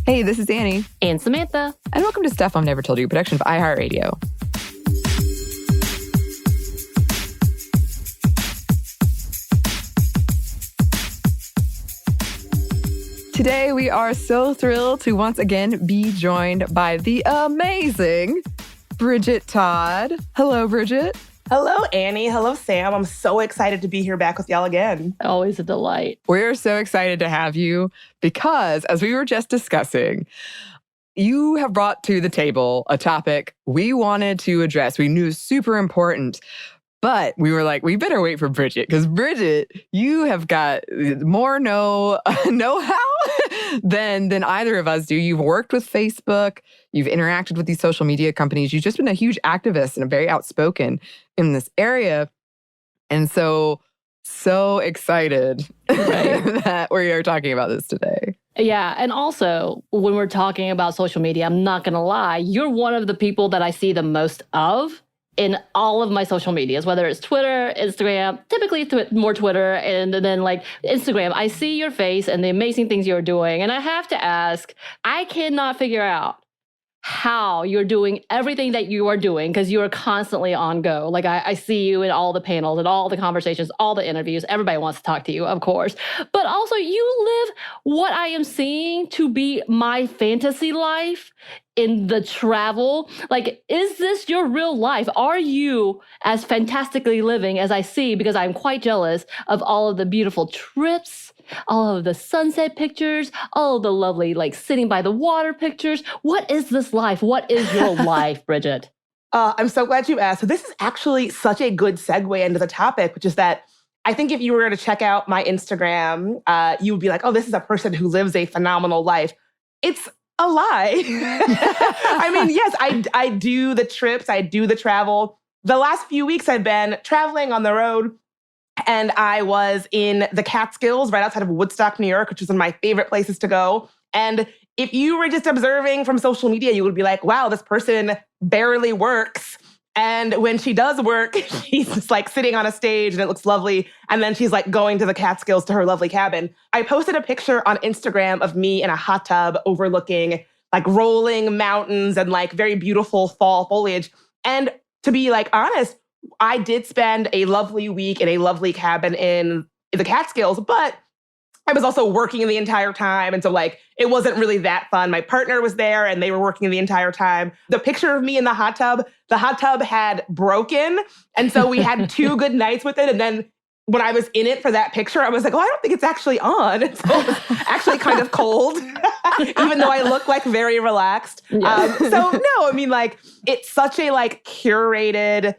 Hey, this is Anney. And Samantha. And welcome to Stuff I've Never Told You, a production of iHeartRadio. Today, we are so thrilled to once again be joined by the amazing Bridget Todd. Hello, Bridget. Hello, Anney. Hello, Sam. I'm so excited to be here back with y'all again. Always a delight. We're so excited to have you because, as we were just discussing, you have brought to the table a topic we wanted to address. We knew it was super important, but we were like, we better wait for Bridget because Bridget, you have got more know-how than either of us do. You've worked with Facebook. You've interacted with these social media companies. You've just been a huge activist and very outspoken in this area. And so excited that we are talking about this today. Yeah, and also, when we're talking about social media, I'm not going to lie, you're one of the people that I see the most of in all of my social medias, whether it's Twitter, Instagram, typically more Twitter, and then like Instagram. I see your face and the amazing things you're doing. And I have to ask, I cannot figure out how you're doing everything that you are doing because you are constantly on go. Like I see you in all the panels and all the conversations, all the interviews. Everybody wants to talk to you, of course. But also you live what I am seeing to be my fantasy life in the travel. Like, is this your real life? Are you as fantastically living as I see? Because I'm quite jealous of all of the beautiful trips, all of the sunset pictures, all of the lovely, like, sitting by the water pictures. What is this life? What is your life, Bridget? I'm so glad you asked. So this is actually such a good segue into the topic, which is that I think if you were to check out my Instagram, you would be like, oh, this is a person who lives a phenomenal life. It's a lie. I mean, yes, I do the trips, I do the travel. The last few weeks I've been traveling on the road, and I was in the Catskills right outside of Woodstock, New York, which is one of my favorite places to go. And if you were just observing from social media, you would be like, wow, this person barely works. And when she does work, she's just like sitting on a stage and it looks lovely. And then she's like going to the Catskills to her lovely cabin. I posted a picture on Instagram of me in a hot tub overlooking like rolling mountains and like very beautiful fall foliage. And to be like honest, I did spend a lovely week in a lovely cabin in the Catskills, but I was also working the entire time. And so like, it wasn't really that fun. My partner was there and they were working the entire time. The picture of me in the hot tub had broken. And so we had 2 good nights with it. And then when I was in it for that picture, I was like, oh, I don't think it's actually on. And so it was actually kind of cold, even though I look like very relaxed. Yeah. So no, I mean, like, it's such a like curated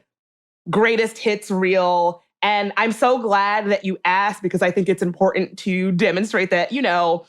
greatest hits reel. And I'm so glad that you asked because I think it's important to demonstrate that, you know,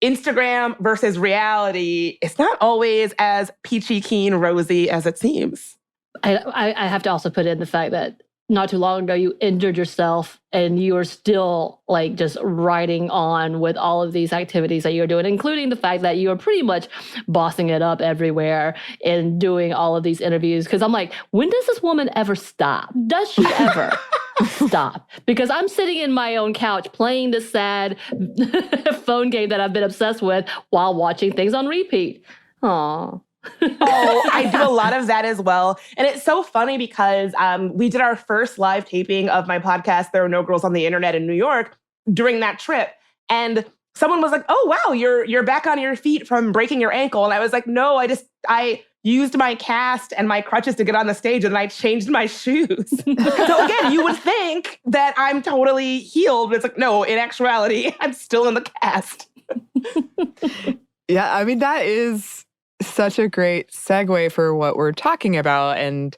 Instagram versus reality, it's not always as peachy keen rosy as it seems. I have to also put in the fact that not too long ago, you injured yourself and you are still like just riding on with all of these activities that you're doing, including the fact that you are pretty much bossing it up everywhere and doing all of these interviews. Because I'm like, when does this woman ever stop? Does she ever stop? Because I'm sitting in my own couch playing this sad phone game that I've been obsessed with while watching things on repeat. Aw. Oh, I do a lot of that as well. And it's so funny because we did our first live taping of my podcast, There Are No Girls on the Internet in New York, during that trip. And someone was like, oh, wow, you're back on your feet from breaking your ankle. And I was like, no, I used my cast and my crutches to get on the stage and I changed my shoes. So again, you would think that I'm totally healed. But it's like, no, in actuality, I'm still in the cast. Yeah, I mean, that is such a great segue for what we're talking about. And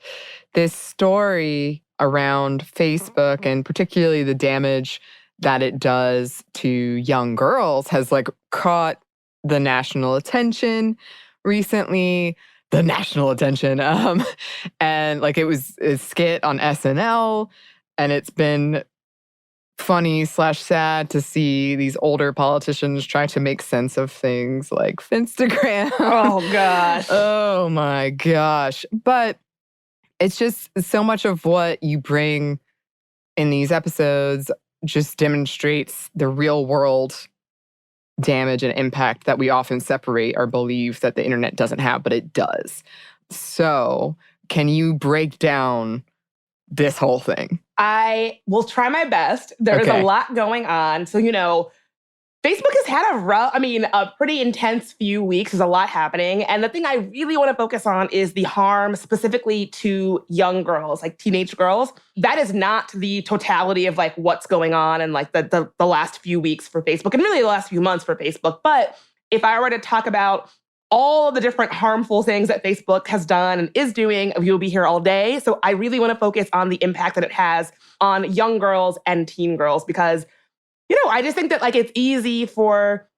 this story around Facebook and particularly the damage that it does to young girls has like caught the national attention recently. And like it was a skit on SNL, and it's been funny/sad to see these older politicians try to make sense of things like Finstagram. Oh, gosh. Oh, my gosh. But it's just so much of what you bring in these episodes just demonstrates the real world damage and impact that we often separate or believe that the internet doesn't have, but it does. So can you break down this whole thing? I will try my best. There is a lot going on. So, Facebook has had a pretty intense few weeks. There's a lot happening. And the thing I really want to focus on is the harm specifically to young girls, like teenage girls. That is not the totality of like what's going on and like the last few weeks for Facebook and really the last few months for Facebook. But if I were to talk about all of the different harmful things that Facebook has done and is doing, you'll be here all day. So I really want to focus on the impact that it has on young girls and teen girls because I just think that like it's easy for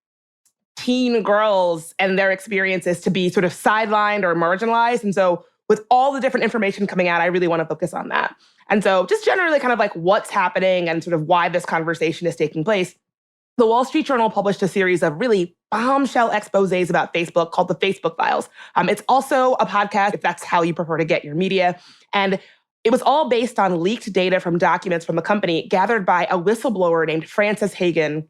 teen girls and their experiences to be sort of sidelined or marginalized. And so with all the different information coming out, I really want to focus on that. And so just generally kind of like what's happening and sort of why this conversation is taking place. The Wall Street Journal published a series of really bombshell exposés about Facebook called The Facebook Files. It's also a podcast if that's how you prefer to get your media. And it was all based on leaked data from documents from the company gathered by a whistleblower named Frances Hagen,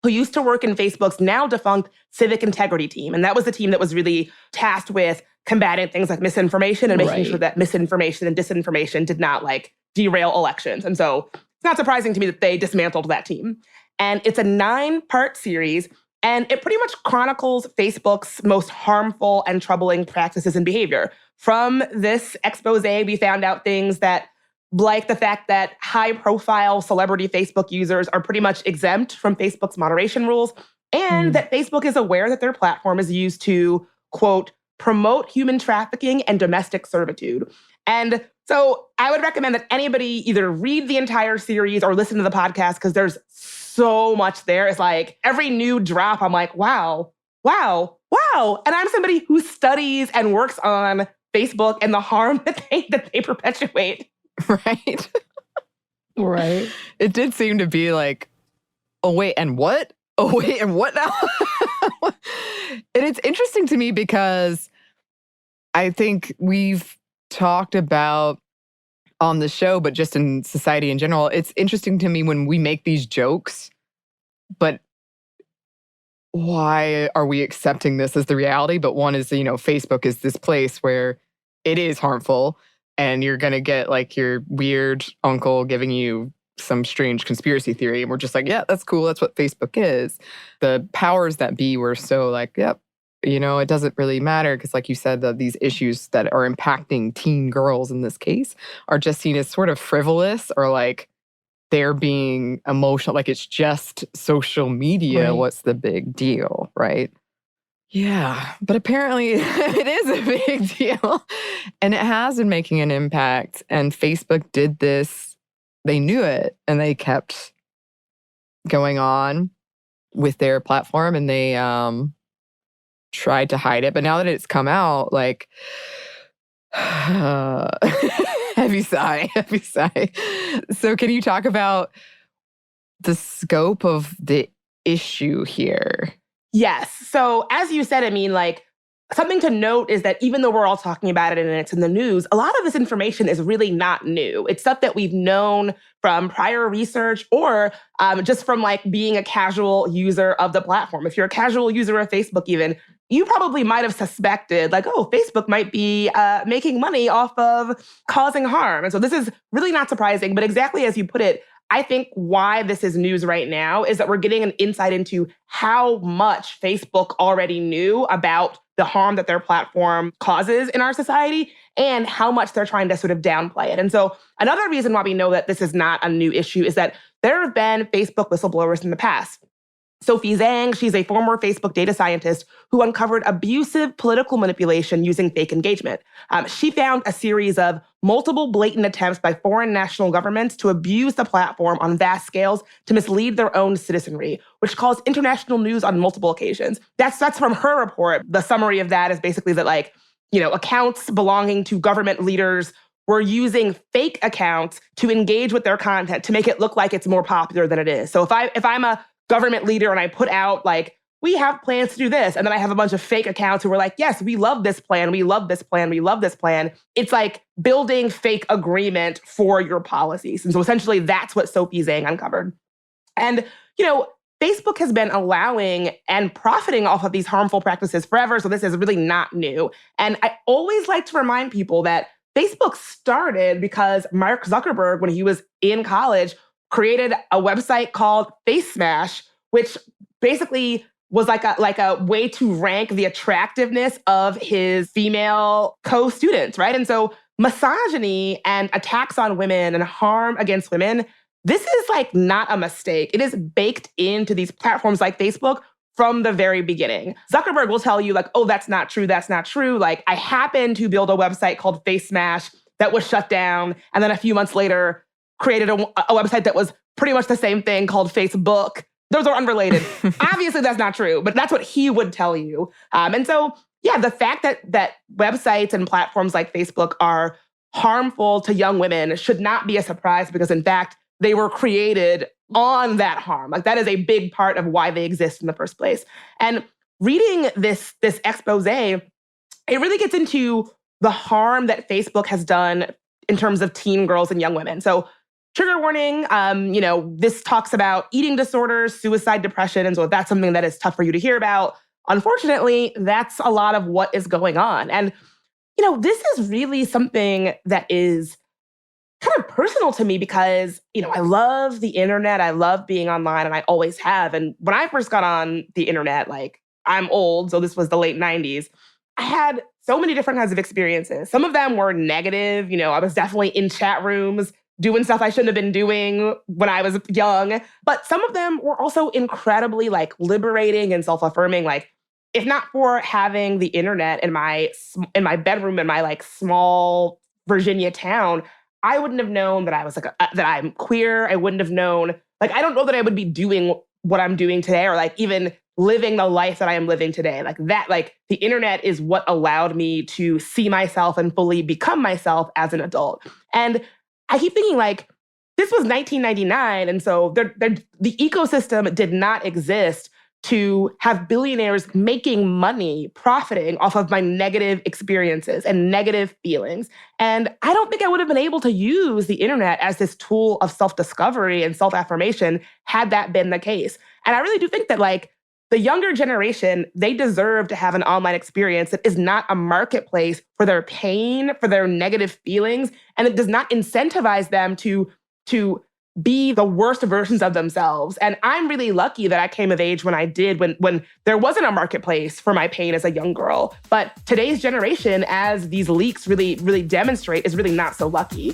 who used to work in Facebook's now defunct civic integrity team. And that was the team that was really tasked with combating things like misinformation and making sure that misinformation and disinformation did not like derail elections. And so it's not surprising to me that they dismantled that team. And it's a 9-part series, and it pretty much chronicles Facebook's most harmful and troubling practices and behavior. From this expose, we found out things that, like the fact that high-profile celebrity Facebook users are pretty much exempt from Facebook's moderation rules, and that Facebook is aware that their platform is used to, quote, promote human trafficking and domestic servitude. And so I would recommend that anybody either read the entire series or listen to the podcast because there's so much there. It's like every new drop, I'm like, wow. And I'm somebody who studies and works on Facebook and the harm that they perpetuate. Right. Right. It did seem to be like, oh, wait, and what? Oh, wait, and what now? And it's interesting to me because I think we've talked about on the show, but just in society in general, it's interesting to me when we make these jokes, but why are we accepting this as the reality? But one is, Facebook is this place where it is harmful and you're going to get like your weird uncle giving you some strange conspiracy theory. And we're just like, yeah, that's cool. That's what Facebook is. The powers that be were so like, yep, it doesn't really matter because like you said, these issues that are impacting teen girls in this case are just seen as sort of frivolous or like they're being emotional. Like it's just social media. Right. What's the big deal, right? Yeah, but apparently it is a big deal. And it has been making an impact. And Facebook did this. They knew it and they kept going on with their platform and they tried to hide it. But now that it's come out, like, heavy sigh. So can you talk about the scope of the issue here? Yes. So as you said, like something to note is that even though we're all talking about it and it's in the news, a lot of this information is really not new. It's stuff that we've known from prior research or just from like being a casual user of the platform. If you're a casual user of Facebook even, you probably might have suspected like, oh, Facebook might be making money off of causing harm. And so this is really not surprising, but exactly as you put it, I think why this is news right now is that we're getting an insight into how much Facebook already knew about the harm that their platform causes in our society and how much they're trying to sort of downplay it. And so another reason why we know that this is not a new issue is that there have been Facebook whistleblowers in the past. Sophie Zhang, she's a former Facebook data scientist who uncovered abusive political manipulation using fake engagement. She found a series of multiple blatant attempts by foreign national governments to abuse the platform on vast scales to mislead their own citizenry, which caused international news on multiple occasions. That's from her report. The summary of that is basically that accounts belonging to government leaders were using fake accounts to engage with their content to make it look like it's more popular than it is. So if I'm a government leader and I put out like, we have plans to do this. And then I have a bunch of fake accounts who were like, yes, we love this plan. We love this plan. We love this plan. It's like building fake agreement for your policies. And so essentially that's what Sophie Zhang uncovered. And, Facebook has been allowing and profiting off of these harmful practices forever, so this is really not new. And I always like to remind people that Facebook started because Mark Zuckerberg, when he was in college, created a website called Face Smash, which basically was like a way to rank the attractiveness of his female co-students, right? And so misogyny and attacks on women and harm against women, this is like not a mistake. It is baked into these platforms like Facebook from the very beginning. Zuckerberg will tell you like, oh, that's not true. That's not true. Like I happened to build a website called Face Smash that was shut down. And then a few months later, created a website that was pretty much the same thing called Facebook. Those are unrelated. Obviously, that's not true, but that's what he would tell you. And so, yeah, the fact that websites and platforms like Facebook are harmful to young women should not be a surprise because, in fact, they were created on that harm. Like that is a big part of why they exist in the first place. And reading this expose, it really gets into the harm that Facebook has done in terms of teen girls and young women. So trigger warning, this talks about eating disorders, suicide, depression. And so that's something that is tough for you to hear about. Unfortunately, that's a lot of what is going on. And, this is really something that is kind of personal to me because, I love the internet. I love being online and I always have. And when I first got on the internet, like I'm old, so this was the late 90s, I had so many different kinds of experiences. Some of them were negative. I was definitely in chat rooms doing stuff I shouldn't have been doing when I was young. But some of them were also incredibly like liberating and self-affirming. Like if not for having the internet in my bedroom in my like small Virginia town, I wouldn't have known that I was like that I'm queer. I wouldn't have known, like, I don't know that I would be doing what I'm doing today or like even living the life that I am living today. Like that, like the internet is what allowed me to see myself and fully become myself as an adult. And I keep thinking like, this was 1999. And so the ecosystem did not exist to have billionaires making money, profiting off of my negative experiences and negative feelings. And I don't think I would have been able to use the internet as this tool of self-discovery and self-affirmation had that been the case. And I really do think that like the younger generation, they deserve to have an online experience that is not a marketplace for their pain, for their negative feelings, and it does not incentivize them to be the worst versions of themselves. And I'm really lucky that I came of age when I did, when there wasn't a marketplace for my pain as a young girl. But today's generation, as these leaks really, really demonstrate, is really not so lucky.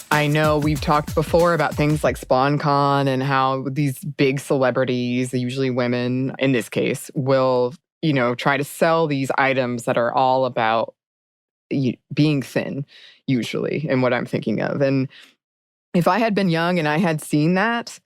I know we've talked before about things like SpawnCon and how these big celebrities, usually women in this case, will, try to sell these items that are all about being thin, usually, and what I'm thinking of. And if I had been young and I had seen that,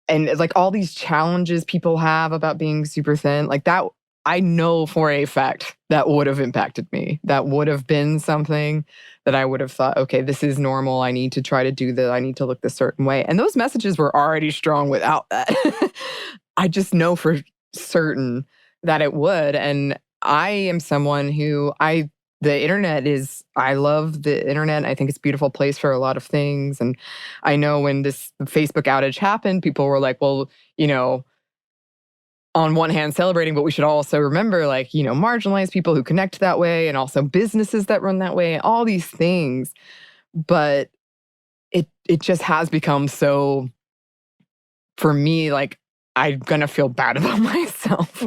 and like all these challenges people have about being super thin, like that, I know for a fact that would have impacted me. That would have been something that I would have thought, okay, this is normal. I need to try to do this. I need to look this certain way. And those messages were already strong without that. I just know for certain that it would. And I am someone who I love the internet. I think it's a beautiful place for a lot of things. And I know when this Facebook outage happened, people were like, well, on one hand celebrating, but we should also remember marginalized people who connect that way and also businesses that run that way, all these things. But it just has become so, for me, like I'm going to feel bad about myself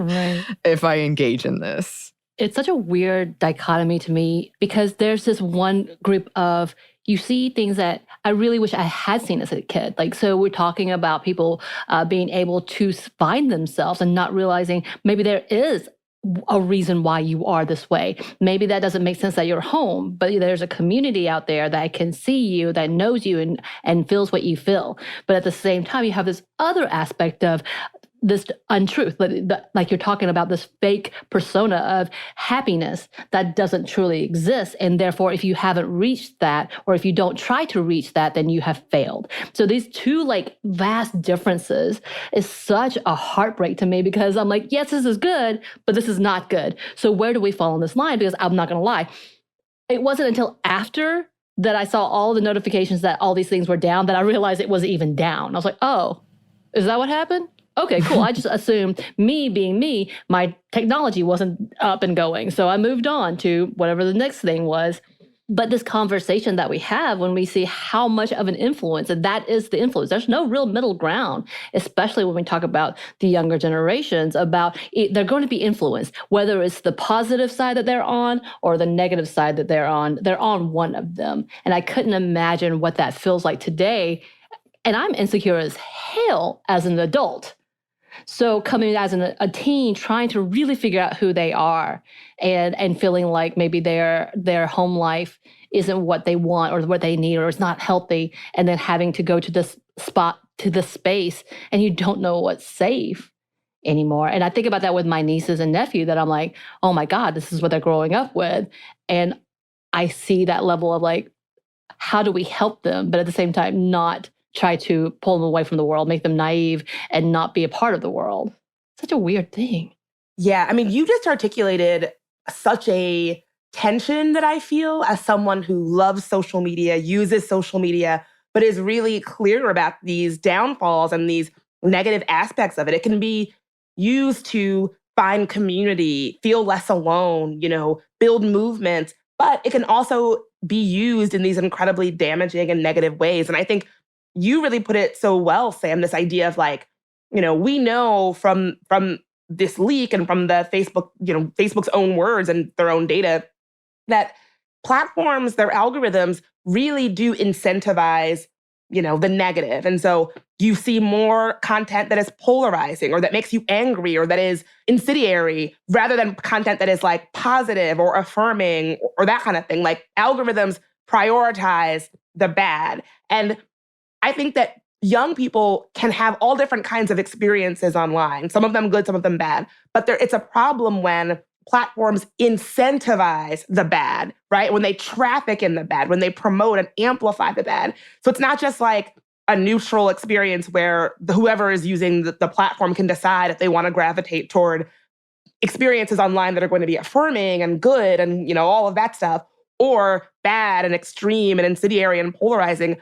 if I engage in this. It's such a weird dichotomy to me because there's this one group of, you see things that I really wish I had seen as a kid. Like, so we're talking about people being able to find themselves and not realizing maybe there is a reason why you are this way. Maybe that doesn't make sense that you're home, but there's a community out there that can see you, that knows you and feels what you feel. But at the same time, you have this other aspect of this untruth, like you're talking about this fake persona of happiness that doesn't truly exist. And therefore, if you haven't reached that, or if you don't try to reach that, then you have failed. So these two like vast differences is such a heartbreak to me, because I'm like, yes, this is good, but this is not good. So where do we fall on this line? Because I'm not going to lie, it wasn't until after that I saw all the notifications that all these things were down that I realized it wasn't even down. I was like, oh, is that what happened? Okay, cool. I just assumed, me being me, my technology wasn't up and going. So I moved on to whatever the next thing was. But this conversation that we have when we see how much of an influence, and that is the influence, there's no real middle ground, especially when we talk about the younger generations, about they're going to be influenced, whether it's the positive side that they're on or the negative side that they're on one of them. And I couldn't imagine what that feels like today. And I'm insecure as hell as an adult. So coming as a teen, trying to really figure out who they are and feeling like maybe their home life isn't what they want or what they need, or it's not healthy, and then having to go to this spot, to this space, and you don't know what's safe anymore. And I think about that with my nieces and nephew, that I'm like, oh my God, this is what they're growing up with. And I see that level of like, how do we help them? But at the same time, not try to pull them away from the world, make them naive, and not be a part of the world. Such a weird thing. Yeah, I mean, you just articulated such a tension that I feel as someone who loves social media, uses social media, but is really clear about these downfalls and these negative aspects of it. It can be used to find community, feel less alone, build movements, but it can also be used in these incredibly damaging and negative ways. And I think you really put it so well, Sam, this idea of like, we know from this leak and from the Facebook's own words and their own data, that platforms, their algorithms really do incentivize, the negative. And so you see more content that is polarizing or that makes you angry or that is incendiary, rather than content that is like positive or affirming or that kind of thing. Like algorithms prioritize the bad. And I think that young people can have all different kinds of experiences online, some of them good, some of them bad. But it's a problem when platforms incentivize the bad, right? When they traffic in the bad, when they promote and amplify the bad. So it's not just like a neutral experience where whoever is using the platform can decide if they want to gravitate toward experiences online that are going to be affirming and good and, all of that stuff, or bad and extreme and incendiary and polarizing,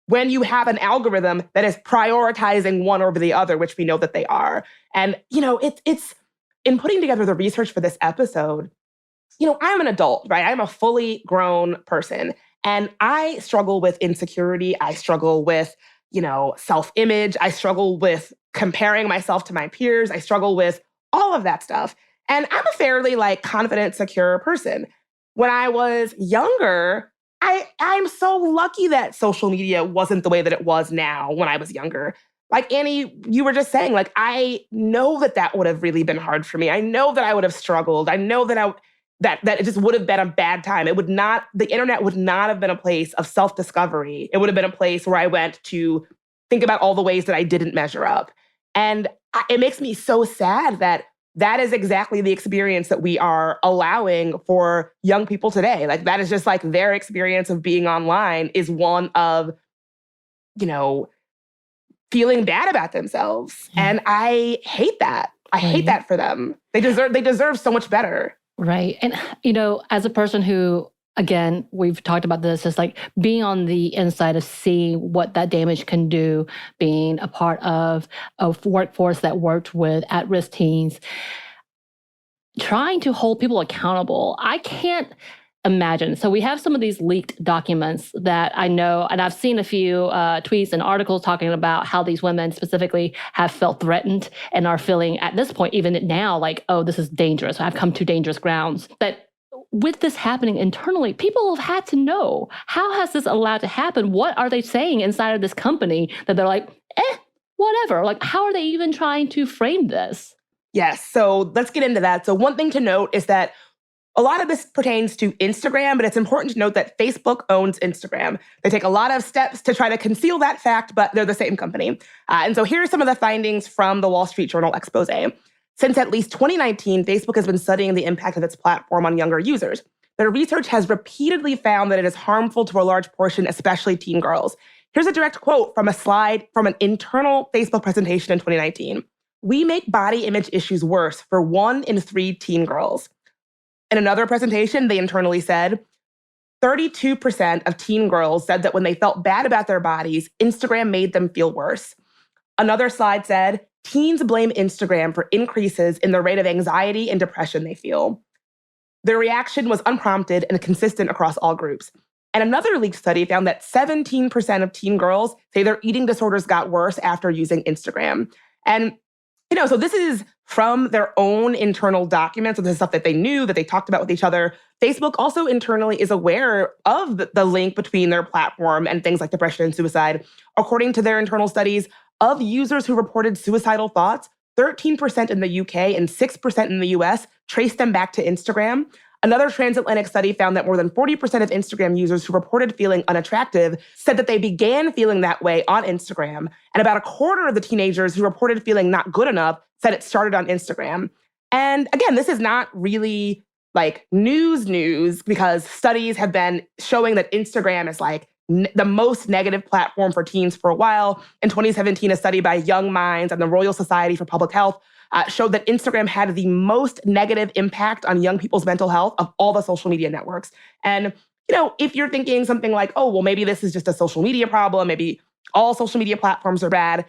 when you have an algorithm that is prioritizing one over the other, which we know that they are. And, it's in putting together the research for this episode, I'm an adult, right? I'm a fully grown person, and I struggle with insecurity. I struggle with, self-image. I struggle with comparing myself to my peers. I struggle with all of that stuff. And I'm a fairly confident, secure person. When I was younger, I'm so lucky that social media wasn't the way that it was now when I was younger. Like Anney, you were just saying, I know that would have really been hard for me. I know that I would have struggled. I know that that it just would have been a bad time. The internet would not have been a place of self-discovery. It would have been a place where I went to think about all the ways that I didn't measure up. And it makes me so sad that is exactly the experience that we are allowing for young people today. That is just their experience of being online is one of, feeling bad about themselves. Yeah. And I hate that. I hate that for them. They deserve so much better. Right. And, as a person who, again, we've talked about this, is being on the inside of seeing what that damage can do, being a part of a workforce that worked with at-risk teens, trying to hold people accountable. I can't imagine. So we have some of these leaked documents that I know, and I've seen a few tweets and articles talking about how these women specifically have felt threatened and are feeling at this point, even now, oh, this is dangerous. I've come to dangerous grounds. That with this happening internally, people have had to know, how has this allowed to happen? What are they saying inside of this company that they're whatever? How are they even trying to frame this? Yes. So let's get into that. So one thing to note is that A lot of this pertains to Instagram, but it's important to note that Facebook owns Instagram. They take a lot of steps to try to conceal that fact, but they're the same company. And so here are some of the findings from the Wall Street Journal expose. Since at least 2019, Facebook has been studying the impact of its platform on younger users. Their research has repeatedly found that it is harmful to a large portion, especially teen girls. Here's a direct quote from a slide from an internal Facebook presentation in 2019. "We make body image issues worse for 1 in 3 teen girls." In another presentation, they internally said 32% of teen girls said that when they felt bad about their bodies, Instagram made them feel worse. Another slide said, teens blame Instagram for increases in the rate of anxiety and depression they feel. Their reaction was unprompted and consistent across all groups. And another leaked study found that 17% of teen girls say their eating disorders got worse after using Instagram. And so this is from their own internal documents. So this is stuff that they knew, that they talked about with each other. Facebook also internally is aware of the link between their platform and things like depression and suicide. According to their internal studies, of users who reported suicidal thoughts, 13% in the UK and 6% in the US traced them back to Instagram. Another transatlantic study found that more than 40% of Instagram users who reported feeling unattractive said that they began feeling that way on Instagram. And about a quarter of the teenagers who reported feeling not good enough said it started on Instagram. And again, this is not really like news because studies have been showing that Instagram is like the most negative platform for teens for a while. In 2017, a study by Young Minds and the Royal Society for Public Health showed that Instagram had the most negative impact on young people's mental health of all the social media networks. And, if you're thinking something like, oh, well, maybe this is just a social media problem, maybe all social media platforms are bad,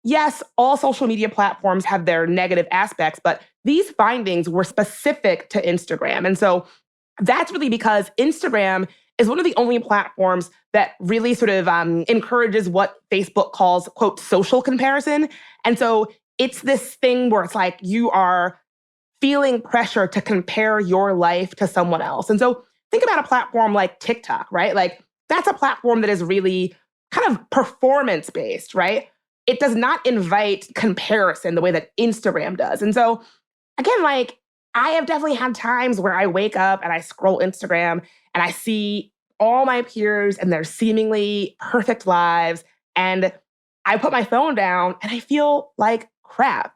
yes, all social media platforms have their negative aspects, but these findings were specific to Instagram. And so that's really because Instagram is one of the only platforms that really sort of encourages what Facebook calls, quote, social comparison. And so it's this thing where it's like you are feeling pressure to compare your life to someone else. And so think about a platform like TikTok, right? Like that's a platform that is really kind of performance-based, right? It does not invite comparison the way that Instagram does. And so again, like I have definitely had times where I wake up and I scroll Instagram and I see all my peers and their seemingly perfect lives. And I put my phone down and I feel like crap.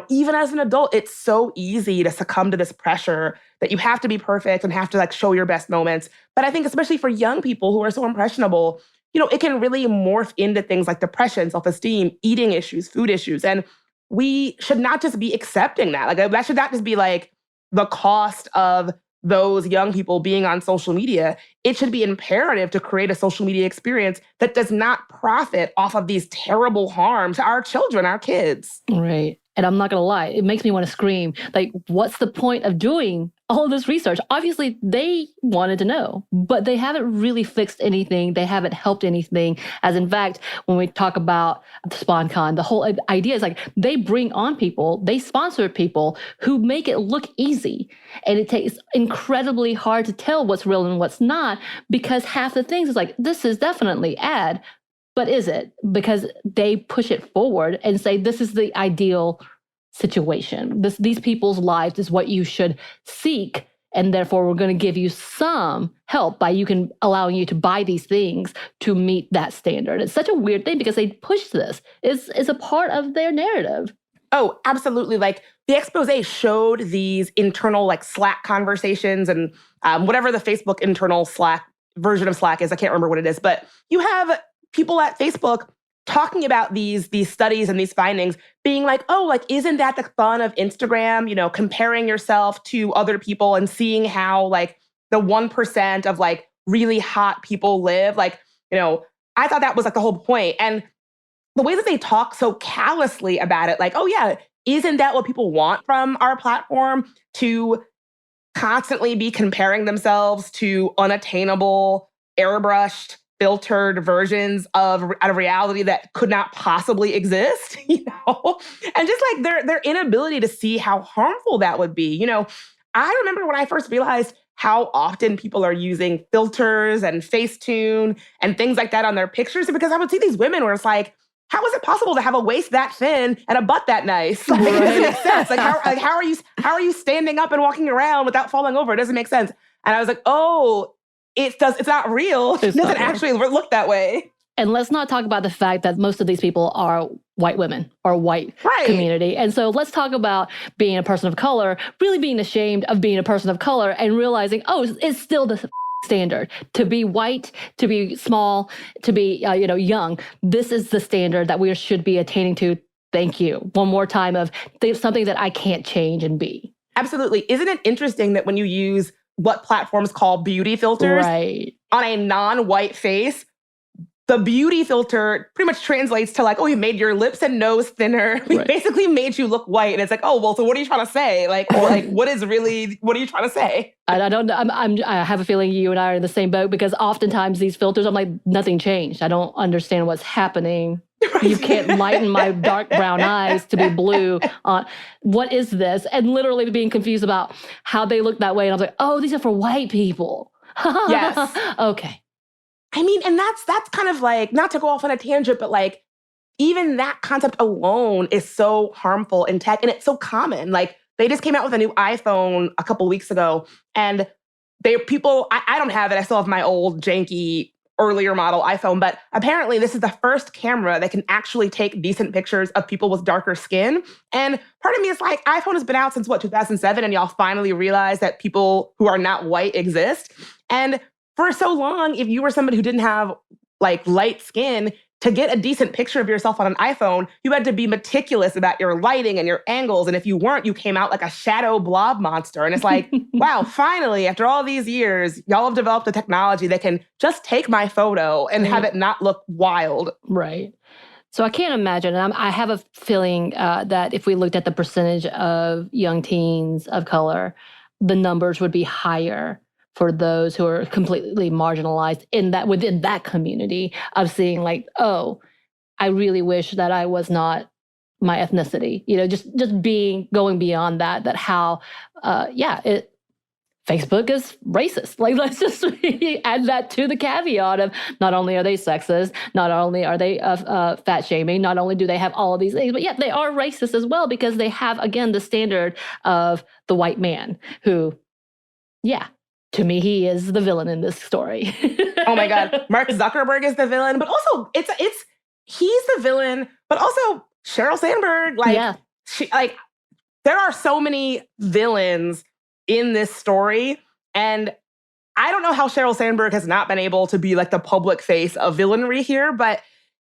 Even as an adult, it's so easy to succumb to this pressure that you have to be perfect and have to like show your best moments. But I think especially for young people who are so impressionable, it can really morph into things like depression, self-esteem, eating issues, food issues. And we should not just be accepting that. Like that should not just be like the cost of those young people being on social media. It should be imperative to create a social media experience that does not profit off of these terrible harms to our children, our kids. Right. And I'm not going to lie, it makes me want to scream. Like, what's the point of doing all this research? Obviously, they wanted to know, but they haven't really fixed anything. They haven't helped anything. As in fact, when we talk about SpawnCon, the whole idea is like they bring on people, they sponsor people who make it look easy. And it takes incredibly hard to tell what's real and what's not, because half the things is like, this is definitely ad. But is it? Because they push it forward and say, this is the ideal situation. These people's lives is what you should seek. And therefore, we're going to give you some help by allowing you to buy these things to meet that standard. It's such a weird thing because they push this. It's a part of their narrative. Oh, absolutely. Like the expose showed these internal like Slack conversations and whatever the Facebook internal Slack version of Slack is. I can't remember what it is, but you have people at Facebook talking about these studies and these findings being like, oh, like, isn't that the fun of Instagram? Comparing yourself to other people and seeing how like the 1% of like really hot people live. Like, I thought that was like the whole point. And the way that they talk so callously about it, like, oh yeah, isn't that what people want from our platform? To constantly be comparing themselves to unattainable, airbrushed, filtered versions of reality that could not possibly exist, and just like their inability to see how harmful that would be. I remember when I first realized how often people are using filters and Facetune and things like that on their pictures, because I would see these women where it's like, how is it possible to have a waist that thin and a butt that nice? Like, it doesn't make sense. Like, how are you standing up and walking around without falling over? It doesn't make sense. And I was like, oh, it's not real. It doesn't actually look that way. And let's not talk about the fact that most of these people are white women or white community. And so let's talk about being a person of color, really being ashamed of being a person of color and realizing, oh, it's still the standard to be white, to be small, to be young. This is the standard that we should be attaining to. Thank you. One more time of something that I can't change and be. Absolutely. Isn't it interesting that when you use what platforms call beauty filters on a non-white face, the beauty filter pretty much translates to like, oh, you made your lips and nose thinner. We basically made you look white. And it's like, oh, well, so what are you trying to say? Like, what are you trying to say? I don't know. I have a feeling you and I are in the same boat because oftentimes these filters, I'm like, nothing changed. I don't understand what's happening. You can't lighten my dark brown eyes to be blue. What is this? And literally being confused about how they look that way. And I was like, oh, these are for white people. Yes. Okay. I mean, and that's kind of like, not to go off on a tangent, but like, even that concept alone is so harmful in tech, and it's so common. Like, they just came out with a new iPhone a couple weeks ago, and I don't have it. I still have my old janky earlier model iPhone, but apparently this is the first camera that can actually take decent pictures of people with darker skin. And part of me is like, iPhone has been out since 2007, and y'all finally realized that people who are not white exist. And for so long, if you were somebody who didn't have like light skin, to get a decent picture of yourself on an iPhone, you had to be meticulous about your lighting and your angles. And if you weren't, you came out like a shadow blob monster. And it's like, wow, finally, after all these years, y'all have developed a technology that can just take my photo and have it not look wild. Right. So I can't imagine. And I have a feeling that if we looked at the percentage of young teens of color, the numbers would be higher for those who are completely marginalized within that community of seeing like, oh, I really wish that I was not my ethnicity. Just going beyond that how, Facebook is racist. Like, let's just add that to the caveat of not only are they sexist, not only are they fat shaming, not only do they have all of these things, but yet they are racist as well because they have, again, the standard of the white man who, to me, he is the villain in this story. Oh my God. Mark Zuckerberg is the villain, but also he's the villain, but also Sheryl Sandberg. There are so many villains in this story. And I don't know how Sheryl Sandberg has not been able to be like the public face of villainry here, but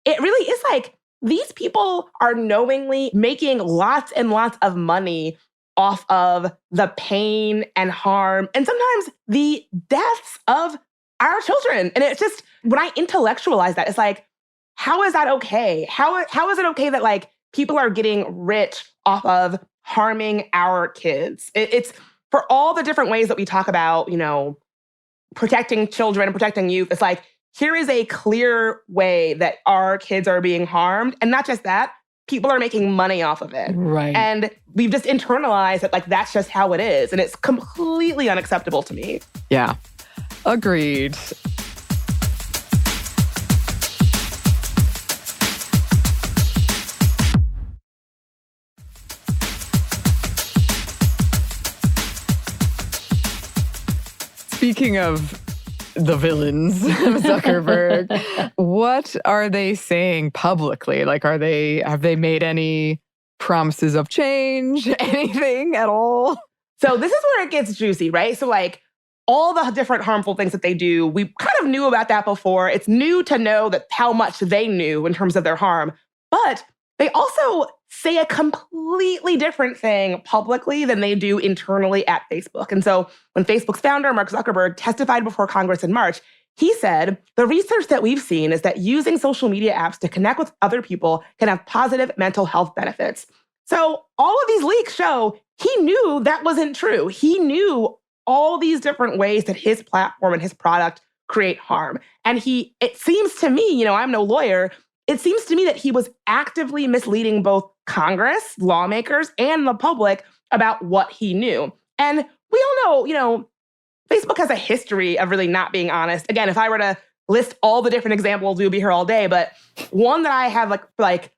it really is like these people are knowingly making lots and lots of money off of the pain and harm and sometimes the deaths of our children. And it's just, when I intellectualize that, it's like, how is that okay? How is it okay that like people are getting rich off of harming our kids? It's for all the different ways that we talk about, protecting children and protecting youth. It's like, here is a clear way that our kids are being harmed. And not just that, people are making money off of it. Right. And we've just internalized that, like, that's just how it is. And it's completely unacceptable to me. Yeah. Agreed. Speaking of the villains of Zuckerberg, what are they saying publicly? Like, have they made any promises of change, anything at all? So this is where it gets juicy, right? So like all the different harmful things that they do, we kind of knew about that before. It's new to know that how much they knew in terms of their harm, but they also say a completely different thing publicly than they do internally at Facebook. And so when Facebook's founder, Mark Zuckerberg, testified before Congress in March, he said, the research that we've seen is that using social media apps to connect with other people can have positive mental health benefits. So all of these leaks show he knew that wasn't true. He knew all these different ways that his platform and his product create harm. And it seems to me, I'm no lawyer, it seems to me that he was actively misleading both Congress, lawmakers, and the public about what he knew. And we all know, Facebook has a history of really not being honest. Again, if I were to list all the different examples. We'll be here all day. But one that I have like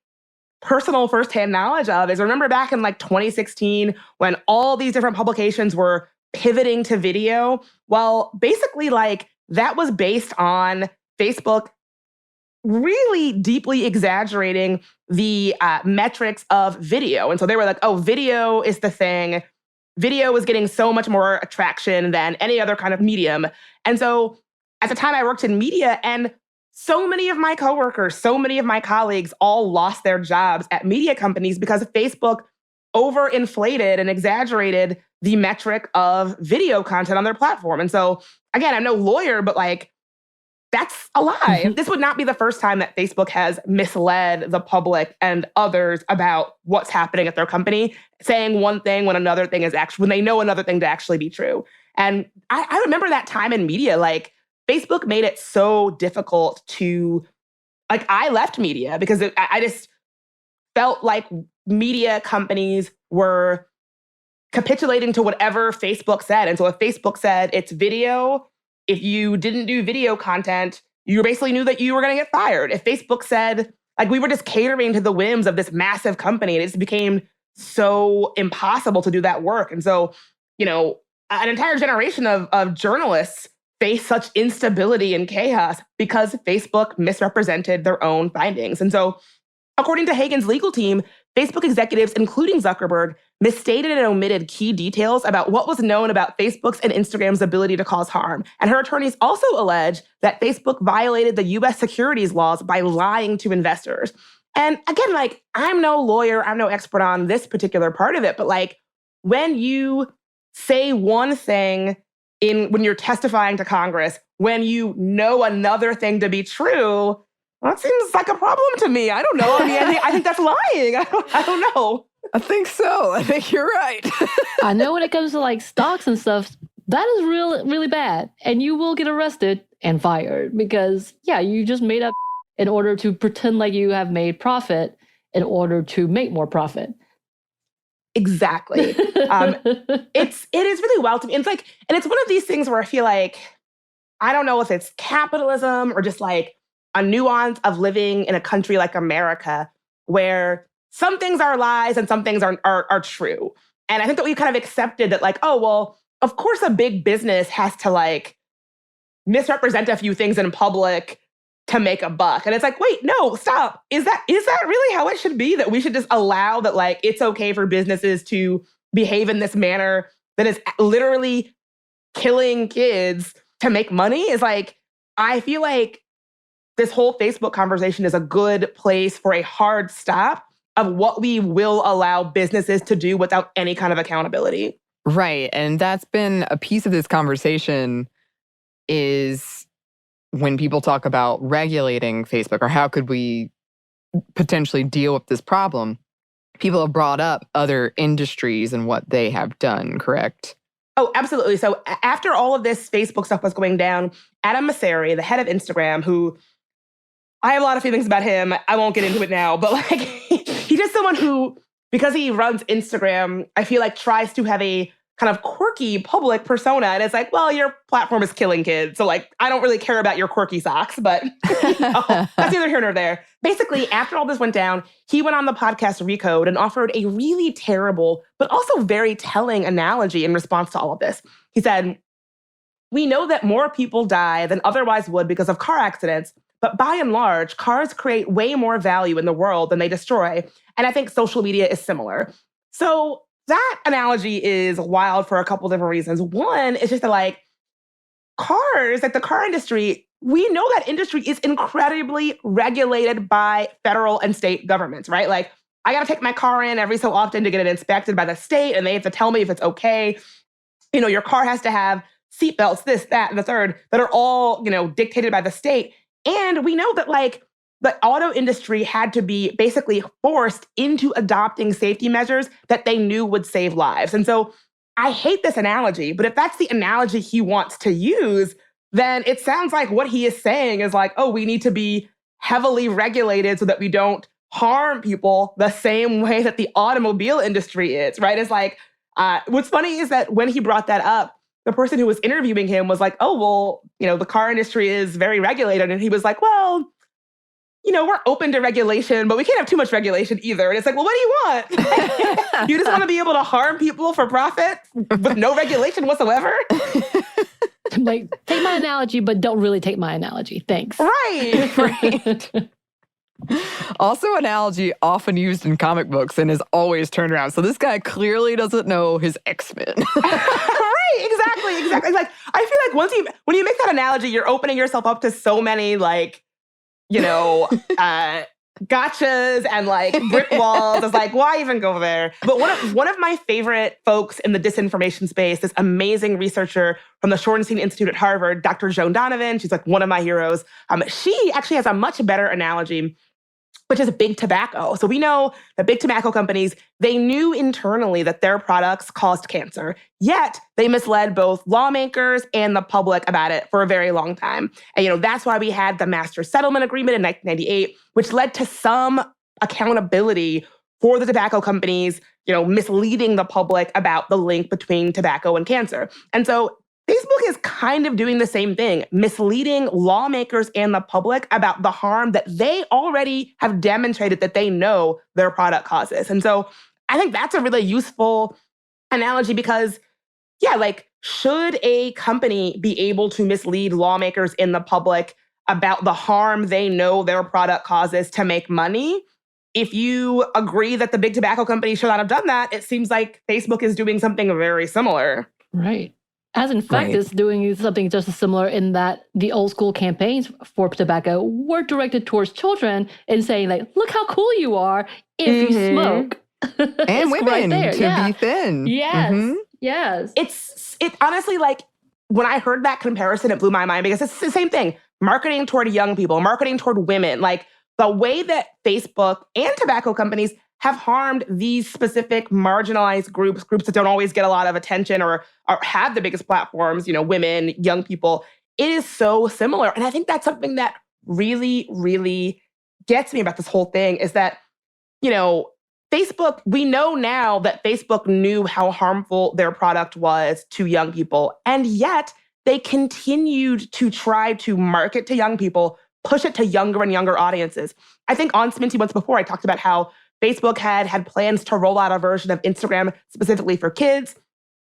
personal firsthand knowledge of is, remember back in like 2016 when all these different publications were pivoting to video? Well, basically like that was based on Facebook really deeply exaggerating the metrics of video. And so they were like, oh, video is the thing. Video is getting so much more attraction than any other kind of medium. And so at the time I worked in media, and so many of my coworkers, so many of my colleagues all lost their jobs at media companies because Facebook overinflated and exaggerated the metric of video content on their platform. And so, again, I'm no lawyer, but like, that's a lie. Mhm. This would not be the first time that Facebook has misled the public and others about what's happening at their company, saying one thing when another thing is actually, when they know another thing to actually be true. And I remember that time in media, like Facebook made it so difficult to, like, I left media because I just felt like media companies were capitulating to whatever Facebook said. And so if Facebook said it's video, if you didn't do video content, you basically knew that you were going to get fired. If Facebook said, like, we were just catering to the whims of this massive company, and it just became so impossible to do that work. And so, you know, an entire generation of journalists face such instability and chaos because Facebook misrepresented their own findings. And so, according to Hagen's legal team, Facebook executives, including Zuckerberg, misstated and omitted key details about what was known about Facebook's and Instagram's ability to cause harm. And her attorneys also allege that Facebook violated the US securities laws by lying to investors. And again, like, I'm no lawyer, I'm no expert on this particular part of it, but like, when you say one thing when you're testifying to Congress, when you know another thing to be true, well, that seems like a problem to me. I don't know. I mean, I think that's lying. I don't know. I think so. I think you're right. I know when it comes to like stocks and stuff, that is really bad. And you will get arrested and fired because, yeah, you just made up in order to pretend like you have made profit in order to make more profit. Exactly. It is really wild to me. And it's one of these things where I feel like, I don't know if it's capitalism or just like a nuance of living in a country like America where some things are lies and some things are true. And I think that we've kind of accepted that, like, oh, well, of course a big business has to like misrepresent a few things in public to make a buck. And it's like, wait, no, stop. Is that really how it should be? That we should just allow that, like, it's okay for businesses to behave in this manner that is literally killing kids to make money? Is like, I feel like this whole Facebook conversation is a good place for a hard stop of what we will allow businesses to do without any kind of accountability. Right. And that's been a piece of this conversation, is when people talk about regulating Facebook or how could we potentially deal with this problem, people have brought up other industries and what they have done, correct? Oh, absolutely. So after all of this Facebook stuff was going down, Adam Mosseri, the head of Instagram, who I have a lot of feelings about him. I won't get into it now, but like he's just someone who, because he runs Instagram, I feel like tries to have a kind of quirky public persona. And it's like, well, your platform is killing kids. So like, I don't really care about your quirky socks, but that's neither here nor there. Basically, after all this went down, he went on the podcast Recode and offered a really terrible, but also very telling analogy in response to all of this. He said, we know that more people die than otherwise would because of car accidents, but by and large, cars create way more value in the world than they destroy. And I think social media is similar. So that analogy is wild for a couple different reasons. One is just that, like, cars, like the car industry, we know that industry is incredibly regulated by federal and state governments, right? Like, I got to take my car in every so often to get it inspected by the state, and they have to tell me if it's okay. You know, your car has to have seatbelts, this, that, and the third, that are all, you know, dictated by the state. And we know that, like, the auto industry had to be basically forced into adopting safety measures that they knew would save lives. And so I hate this analogy, but if that's the analogy he wants to use, then it sounds like what he is saying is like, oh, we need to be heavily regulated so that we don't harm people the same way that the automobile industry is, right? It's like, what's funny is that when he brought that up, the person who was interviewing him was like, oh, well, the car industry is very regulated. And he was like, well, we're open to regulation, but we can't have too much regulation either. And it's like, well, what do you want? You just want to be able to harm people for profit with no regulation whatsoever? Like, take my analogy, but don't really take my analogy. Thanks. Right. Also, analogy often used in comic books and is always turned around. So this guy clearly doesn't know his X-Men. Right, exactly. Like, I feel like when you make that analogy, you're opening yourself up to so many gotchas and brick walls. It's like, why even go there? But one of my favorite folks in the disinformation space, this amazing researcher from the Shorenstein Institute at Harvard, Dr. Joan Donovan, she's one of my heroes. She actually has a much better analogy, which is big tobacco. So we know that big tobacco companies, they knew internally that their products caused cancer, yet they misled both lawmakers and the public about it for a very long time. And, that's why we had the Master Settlement Agreement in 1998, which led to some accountability for the tobacco companies, misleading the public about the link between tobacco and cancer. And so Facebook is kind of doing the same thing, misleading lawmakers and the public about the harm that they already have demonstrated that they know their product causes. And so I think that's a really useful analogy because, should a company be able to mislead lawmakers in the public about the harm they know their product causes to make money? If you agree that the big tobacco companies should not have done that, it seems like Facebook is doing something very similar. Right. As in fact, it's doing something just as similar in that the old school campaigns for tobacco were directed towards children and saying, look how cool you are if you smoke. And women to be thin. Yes. Yes. It honestly, when I heard that comparison, it blew my mind because it's the same thing. Marketing toward young people, marketing toward women, the way that Facebook and tobacco companies have harmed these specific marginalized groups that don't always get a lot of attention or have the biggest platforms, women, young people. It is so similar. And I think that's something that really, really gets me about this whole thing is that, Facebook, we know now that Facebook knew how harmful their product was to young people. And yet they continued to try to market to young people, push it to younger and younger audiences. I think on Sminty once before, I talked about how Facebook had plans to roll out a version of Instagram specifically for kids,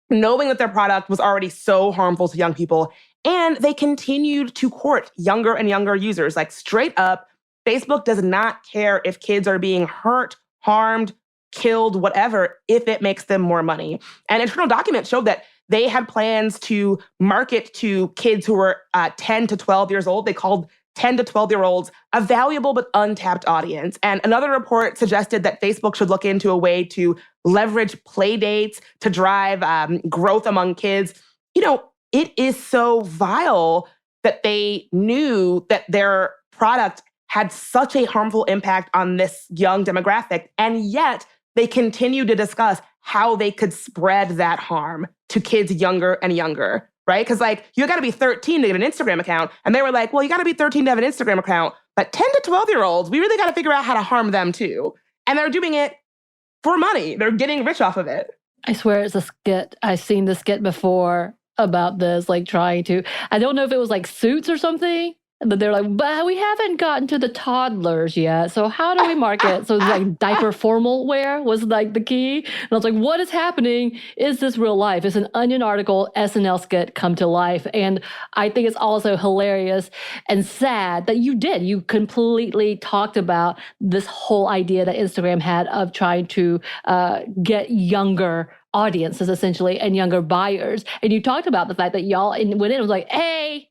knowing that their product was already so harmful to young people. And they continued to court younger and younger users. Straight up, Facebook does not care if kids are being hurt, harmed, killed, whatever, if it makes them more money. And internal documents showed that they had plans to market to kids who were 10 to 12 years old. They called 10 to 12-year-olds a valuable but untapped audience. And another report suggested that Facebook should look into a way to leverage play dates to drive growth among kids. It is so vile that they knew that their product had such a harmful impact on this young demographic, and yet they continue to discuss how they could spread that harm to kids younger and younger. Right? Because you got to be 13 to get an Instagram account. And they were like, well, you got to be 13 to have an Instagram account. But 10 to 12-year-olds, we really got to figure out how to harm them too. And they're doing it for money. They're getting rich off of it. I swear it's a skit. I've seen the skit before about this, trying to, I don't know if it was Suits or something. But they're like, but we haven't gotten to the toddlers yet. So how do we market? So diaper formal wear was the key. And I was like, what is happening? Is this real life? It's an Onion article, SNL skit come to life. And I think it's also hilarious and sad that you completely talked about this whole idea that Instagram had of trying to get younger audiences essentially and younger buyers. And you talked about the fact that y'all went in and was like, hey,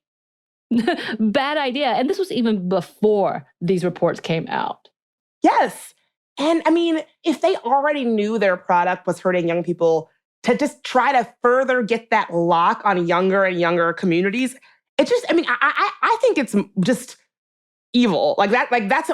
bad idea. And this was even before these reports came out. Yes. And I mean, if they already knew their product was hurting young people, to just try to further get that lock on younger and younger communities, it just, I think it's just evil. That's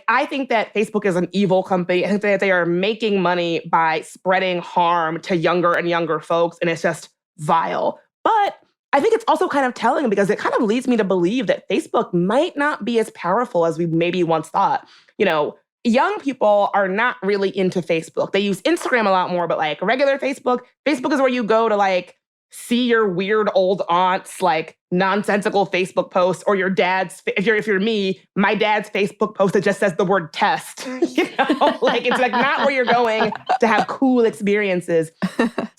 I think that Facebook is an evil company. I think that they are making money by spreading harm to younger and younger folks. And it's just vile. But I think it's also kind of telling because it kind of leads me to believe that Facebook might not be as powerful as we maybe once thought. Young people are not really into Facebook. They use Instagram a lot more, but regular Facebook is where you go to see your weird old aunt's like nonsensical Facebook post, or your dad's, if you're me, my dad's Facebook post that just says the word test. Like it's like not where you're going to have cool experiences.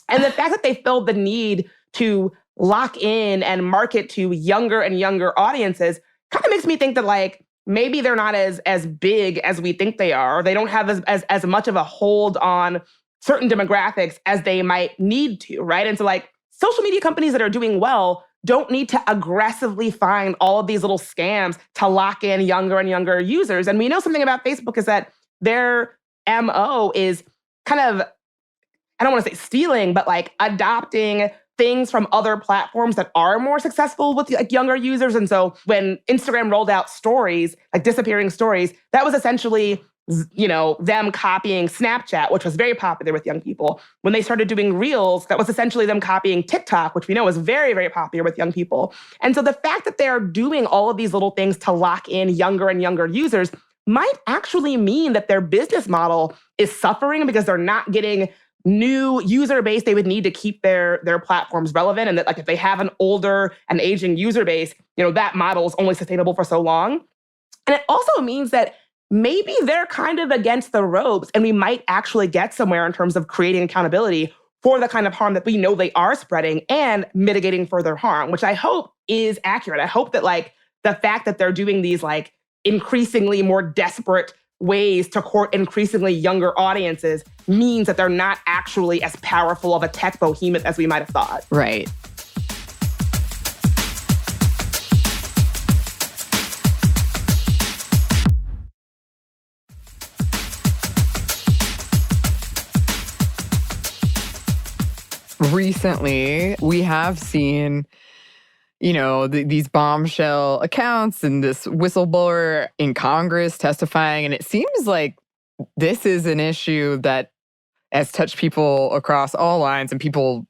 And the fact that they felt the need to lock in and market to younger and younger audiences kind of makes me think that like maybe they're not as big as we think they are. They don't have as much of a hold on certain demographics as they might need to, right? And so like social media companies that are doing well don't need to aggressively find all of these little scams to lock in younger and younger users. And we know something about Facebook is that their MO is kind of, I don't want to say stealing, but like adopting things from other platforms that are more successful with like younger users. And so when Instagram rolled out stories, like disappearing stories, that was essentially, them copying Snapchat, which was very popular with young people. When they started doing Reels, that was essentially them copying TikTok, which we know is very, very popular with young people. And so the fact that they're doing all of these little things to lock in younger and younger users might actually mean that their business model is suffering because they're not getting new user base they would need to keep their platforms relevant. And that like if they have an older and aging user base, that model is only sustainable for so long. And it also means that maybe they're kind of against the ropes and we might actually get somewhere in terms of creating accountability for the kind of harm that we know they are spreading and mitigating further harm, which I hope is accurate. I hope that like the fact that they're doing these like increasingly more desperate ways to court increasingly younger audiences means that they're not actually as powerful of a tech behemoth as we might have thought. Right. Recently, we have seen, these bombshell accounts and this whistleblower in Congress testifying. And it seems like this is an issue that has touched people across all lines and people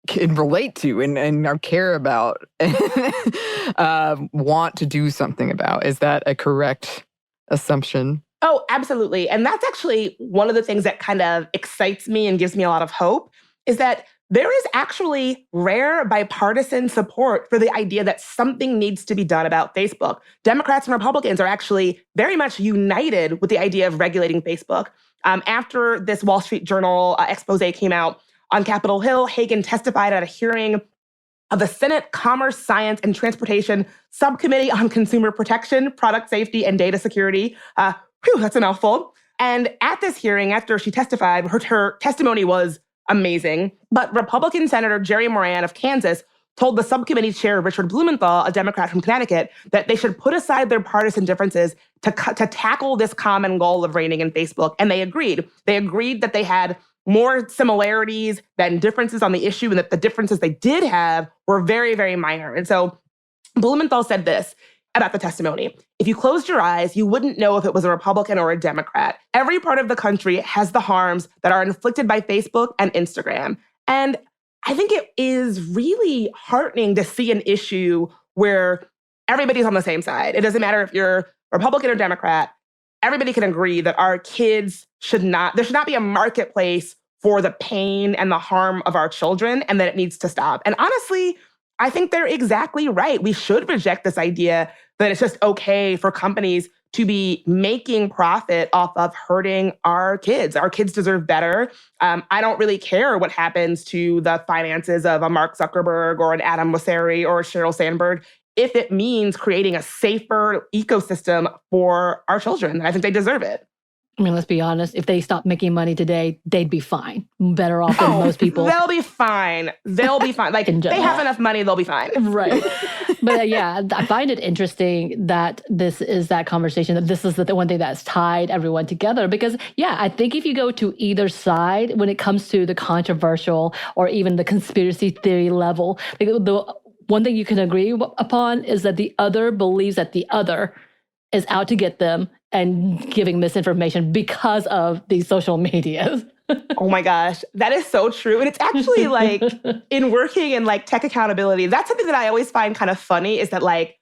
can relate to and care about and want to do something about. Is that a correct assumption? Oh, absolutely. And that's actually one of the things that kind of excites me and gives me a lot of hope is that there is actually rare bipartisan support for the idea that something needs to be done about Facebook. Democrats and Republicans are actually very much united with the idea of regulating Facebook. After this Wall Street Journal expose came out on Capitol Hill, Hagan testified at a hearing of the Senate Commerce, Science, and Transportation Subcommittee on Consumer Protection, Product Safety, and Data Security. That's a mouthful. And at this hearing, after she testified, her testimony was amazing. But Republican Senator Jerry Moran of Kansas told the subcommittee chair, Richard Blumenthal, a Democrat from Connecticut, that they should put aside their partisan differences to tackle this common goal of reining in Facebook. And they agreed. They agreed that they had more similarities than differences on the issue, and that the differences they did have were very, very minor. And so Blumenthal said this about the testimony. If you closed your eyes, you wouldn't know if it was a Republican or a Democrat. Every part of the country has the harms that are inflicted by Facebook and Instagram. And I think it is really heartening to see an issue where everybody's on the same side. It doesn't matter if you're Republican or Democrat. Everybody can agree that our kids there should not be a marketplace for the pain and the harm of our children, and that it needs to stop. And honestly, I think they're exactly right. We should reject this idea that it's just okay for companies to be making profit off of hurting our kids. Our kids deserve better. I don't really care what happens to the finances of a Mark Zuckerberg or an Adam Mosseri or a Sheryl Sandberg if it means creating a safer ecosystem for our children. I think they deserve it. I mean, let's be honest. If they stopped making money today, they'd be fine. Better off than most people. They'll be fine. They'll be fine. Like, they have enough money, they'll be fine. Right. But yeah, I find it interesting that this is that conversation, that this is the one thing that's tied everyone together. Because, yeah, I think if you go to either side when it comes to the controversial or even the conspiracy theory level, the one thing you can agree upon is that the other believes that the other is out to get them and giving misinformation because of these social medias. Oh my gosh, that is so true. And it's actually like in working in like tech accountability, that's something that I always find kind of funny is that like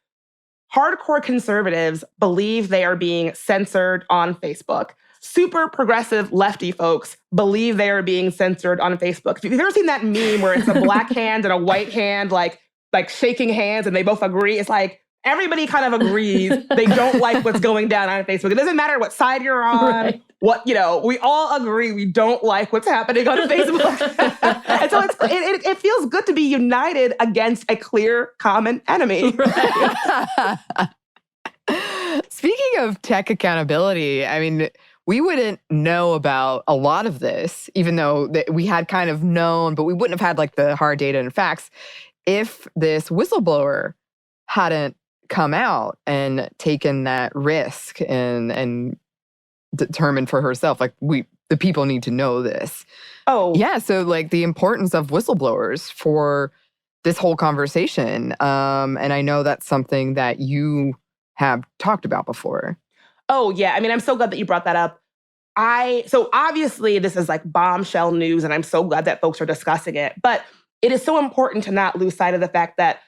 hardcore conservatives believe they are being censored on Facebook. super progressive lefty folks believe they are being censored on Facebook. If you've ever seen that meme where it's a black hand and a white hand, like shaking hands and they both agree, it's like everybody kind of agrees they don't like what's going down on Facebook. It doesn't matter what side you're on, we all agree we don't like what's happening on Facebook. And so it feels good to be united against a clear common enemy. Right. Speaking of tech accountability, I mean, we wouldn't know about a lot of this, even though we had kind of known, but we wouldn't have had like the hard data and facts if this whistleblower hadn't come out and taken that risk and determined for herself, like, the people need to know this. Oh. Yeah, so like the importance of whistleblowers for this whole conversation. And I know that's something that you have talked about before. Oh, yeah. I mean, I'm so glad that you brought that up. So obviously this is like bombshell news, and I'm so glad that folks are discussing it. But it is so important to not lose sight of the fact that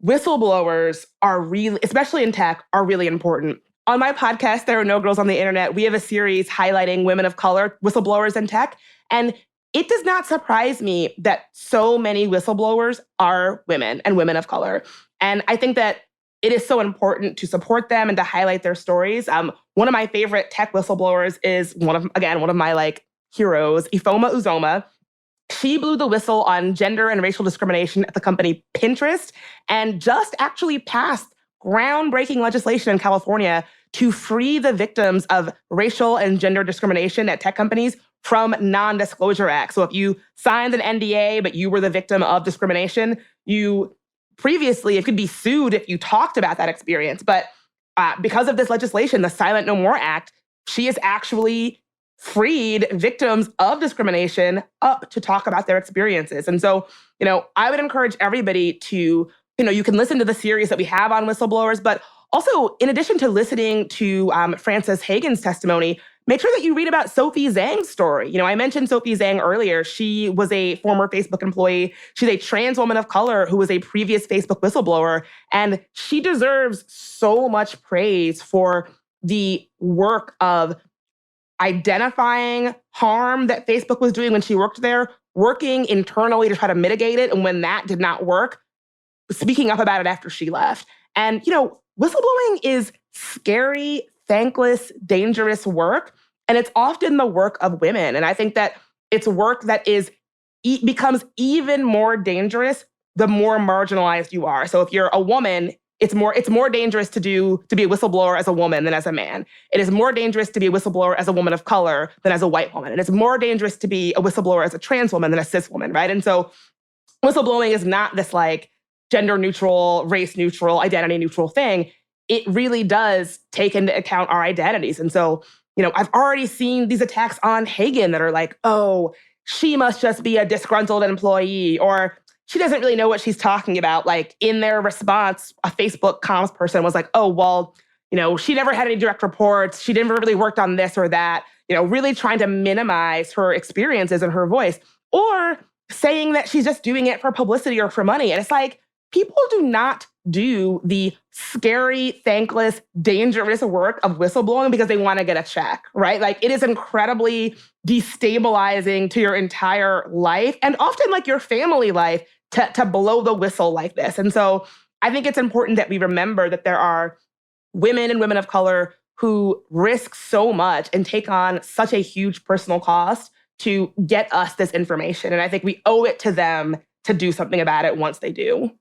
whistleblowers are really, especially in tech, are really important. On my podcast, There Are No Girls on the Internet, we have a series highlighting women of color, whistleblowers in tech. And it does not surprise me that so many whistleblowers are women and women of color. And I think that it is so important to support them and to highlight their stories. One of my favorite tech whistleblowers is one of my like heroes, Ifeoma Uzoma. She blew the whistle on gender and racial discrimination at the company Pinterest and just actually passed groundbreaking legislation in California to free the victims of racial and gender discrimination at tech companies from non-disclosure acts. So if you signed an NDA, but you were the victim of discrimination, previously, it could be sued if you talked about that experience. But because of this legislation, the Silent No More Act, she has actually freed victims of discrimination up to talk about their experiences. And so, I would encourage everybody to, you can listen to the series that we have on whistleblowers, but also, in addition to listening to Frances Hagen's testimony, make sure that you read about Sophie Zhang's story. I mentioned Sophie Zhang earlier. She was a former Facebook employee. She's a trans woman of color who was a previous Facebook whistleblower. And she deserves so much praise for the work of identifying harm that Facebook was doing when she worked there, working internally to try to mitigate it. And when that did not work, speaking up about it after she left. And, whistleblowing is scary, thankless, dangerous work. And it's often the work of women. And I think that it's work that becomes even more dangerous the more marginalized you are. So if you're a woman, it's more dangerous to be a whistleblower as a woman than as a man. It is more dangerous to be a whistleblower as a woman of color than as a white woman. And it's more dangerous to be a whistleblower as a trans woman than a cis woman, right? And so whistleblowing is not this like gender neutral, race neutral, identity neutral thing. It really does take into account our identities. And so, I've already seen these attacks on Hagen that are like, oh, she must just be a disgruntled employee, or she doesn't really know what she's talking about. Like in their response, a Facebook comms person was like, oh, well, she never had any direct reports. She never really worked on this or that, really trying to minimize her experiences and her voice, or saying that she's just doing it for publicity or for money. And it's like, people do not do the scary, thankless, dangerous work of whistleblowing because they want to get a check, right? Like it is incredibly destabilizing to your entire life and often like your family life to blow the whistle like this. And so I think it's important that we remember that there are women and women of color who risk so much and take on such a huge personal cost to get us this information. And I think we owe it to them to do something about it once they do.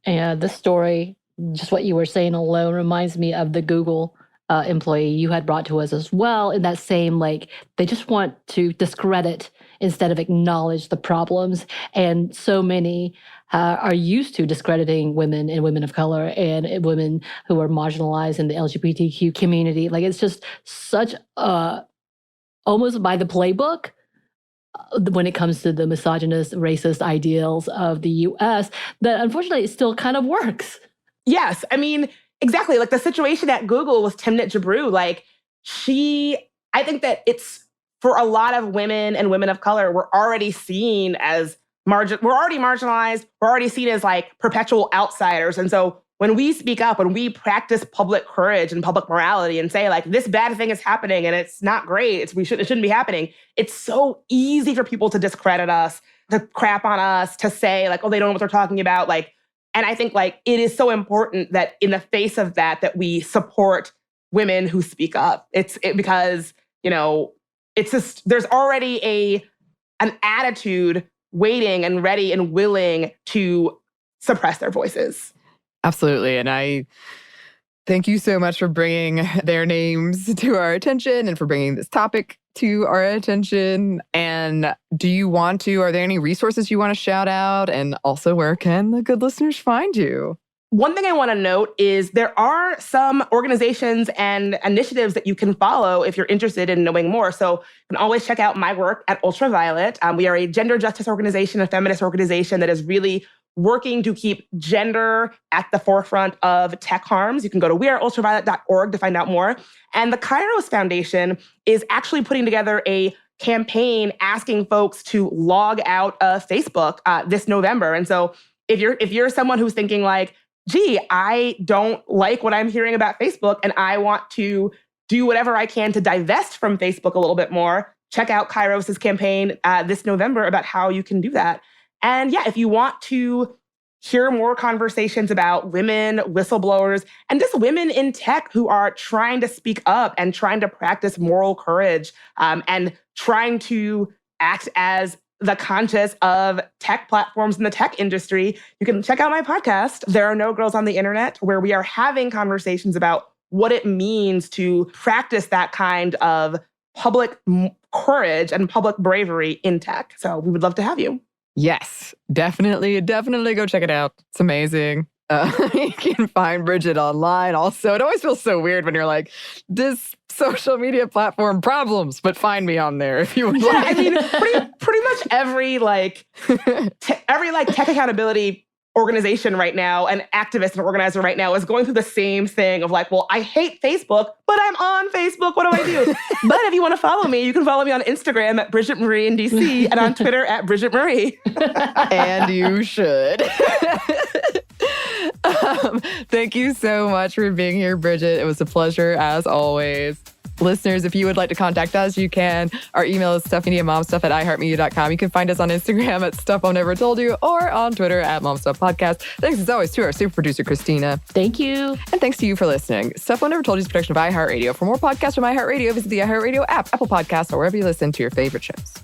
And this story, just what you were saying alone, reminds me of the Google employee you had brought to us as well. In that same, they just want to discredit instead of acknowledge the problems. And so many are used to discrediting women and women of color and women who are marginalized in the LGBTQ community. It's just such almost by the playbook when it comes to the misogynist, racist ideals of the US, that unfortunately it still kind of works. Yes. I mean, exactly. Like the situation at Google with Timnit Gebru, I think that it's for a lot of women and women of color, we're already seen as we're already marginalized. We're already seen as perpetual outsiders. And so when we speak up, when we practice public courage and public morality and say like, this bad thing is happening and it's not great, it shouldn't be happening, it's so easy for people to discredit us, to crap on us, to say like, oh, they don't know what they're talking about. Like, and I think like it is so important that in the face of that we support women who speak up. Because, you know, it's just, there's already an attitude waiting and ready and willing to suppress their voices. Absolutely. And I thank you so much for bringing their names to our attention and for bringing this topic to our attention. And are there any resources you want to shout out? And also, where can the good listeners find you? One thing I want to note is there are some organizations and initiatives that you can follow if you're interested in knowing more. So you can always check out my work at Ultraviolet. We are a gender justice organization, a feminist organization that is really working to keep gender at the forefront of tech harms. You can go to weareultraviolet.org to find out more. And the Kairos Foundation is actually putting together a campaign asking folks to log out of Facebook this November. And so if you're someone who's thinking like, gee, I don't like what I'm hearing about Facebook and I want to do whatever I can to divest from Facebook a little bit more, check out Kairos' campaign this November about how you can do that. And yeah, if you want to hear more conversations about women, whistleblowers, and just women in tech who are trying to speak up and trying to practice moral courage and trying to act as the conscience of tech platforms in the tech industry, you can check out my podcast, There Are No Girls on the Internet, where we are having conversations about what it means to practice that kind of public courage and public bravery in tech. So we would love to have you. Yes, definitely go check it out. It's amazing. You can find Bridget online also. It always feels so weird when you're like, this social media platform problems, but find me on there if you would like. I mean, pretty much every tech accountability organization right now, an activist and organizer right now is going through the same thing of like, well, I hate Facebook, but I'm on Facebook. What do I do? But if you want to follow me, you can follow me on Instagram at Bridget Marie in DC and on Twitter at Bridget Marie. And you should. Thank you so much for being here, Bridget. It was a pleasure as always. Listeners, if you would like to contact us, you can. Our email is stuffmediamomstuff@iheartmedia.com. You can find us on Instagram at Stuff I've Never Told You or on Twitter at MomStuffPodcast. Thanks as always to our super producer, Christina. Thank you. And thanks to you for listening. Stuff I've Never Told You is a production of iHeartRadio. For more podcasts from iHeartRadio, visit the iHeartRadio app, Apple Podcasts, or wherever you listen to your favorite shows.